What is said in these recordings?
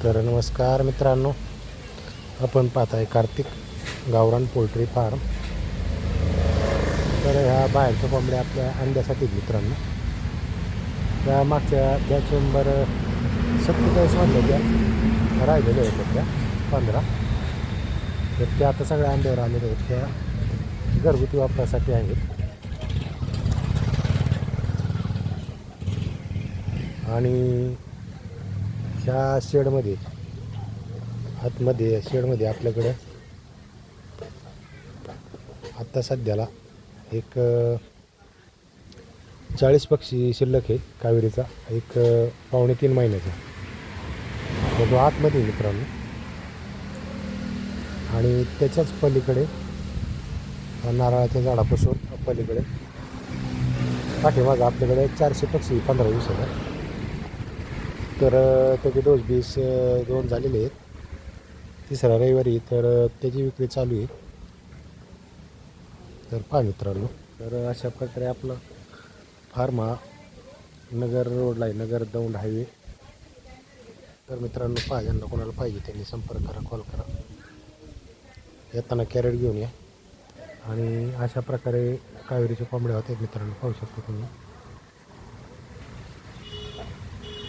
तर नमस्कार मित्रांनो, आपण पाहताय कार्तिक गावरान पोल्ट्री फार्म. तर ह्या बाहेरच्या कोंबड्या आपल्या अंड्यासाठी मित्रांनो, त्या मागच्या बॅच नंबर 47 मधल्या त्या राहिलेल्या होत्या त्या 15. तर त्या आता सगळ्या अंड्यावर आलेल्या आहेत. त्या घरगुती वापरासाठी आहेत. आणि ह्या शेडमध्ये आतमध्ये शेडमध्ये आपल्याकडं आत्ता सध्याला एक 40 पक्षी शिल्लक आहे. कावेरीचा एक 2.5 महिन्याचा, तो आतमध्ये मित्रांनो. आणि त्याच्याच पलीकडे नारळाच्या झाडापासून पलीकडे पाठीमागं आपल्याकडे 400 पक्षी 15 दिवसाला. तर त्याचे डोस बीस 2 झालेले आहेत. तिसरा रविवारी तर त्याची विक्री चालू आहे. तर पहा मित्रांनो, तर अशा प्रकारे आपला फार्म हा नगर रोडला आहे, नगर दौंड हायवे. तर मित्रांनो पहा, ज्यांना कोणाला पाहिजे त्यांनी संपर्क करा, कॉल करा. येताना कॅरेट घेऊन या. आणि अशा प्रकारे कावेरीचे कोंबड्या होते मित्रांनो, पाहू शकता तुम्ही.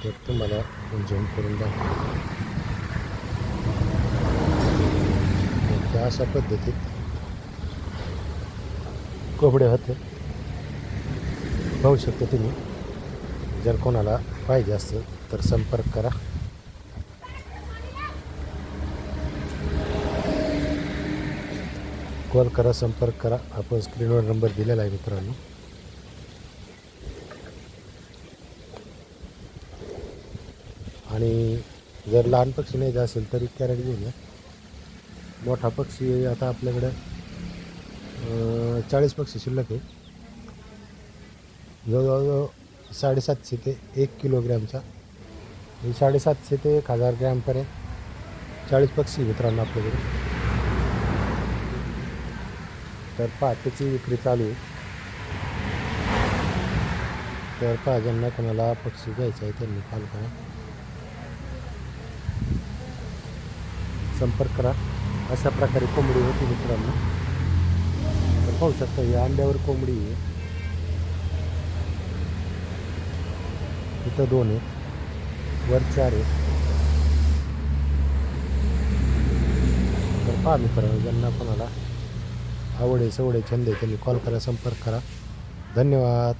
तर तुम्हाला झूम करून दाखवतो. अशा पद्धतीत कोंबडे होते, पाहू शकता तुम्ही. जर कोणाला पाहिजे असेल तर संपर्क करा. कॉल करा, संपर्क करा. आपण स्क्रीनवर नंबर दिलेला आहे मित्रांनो. आणि जर लहान पक्षी नाही असेल तरी कॅरेट घेऊन या. मोठा पक्षी आता आपल्याकडं 40 पक्षी शिल्लक आहे. जवळजवळ 750 ते 1 किलोग्रॅमचा, 750 ते 1000 ग्रॅमपर्यंत 40 पक्षी मित्रांनो आपल्याकडे. तर पहा, त्याची विक्री चालू आहे. तर पहा, ज्यांना कोणाला पक्षी घ्यायचा आहे त्यांनी कॉल करा, संपर्क करा. अशा प्रकारे कोंबडी होती मित्रांनो. तर पाहू शकता, ही अंड्यावर कोंबडी आहे. इथं 2 आहेत, वर 4 आहेत. तर पहा मित्रांनो, ज्यांना कोणाला आवड आहे, सवड आहे, छंद आहे त्यांनी कॉल करा, संपर्क करा. धन्यवाद.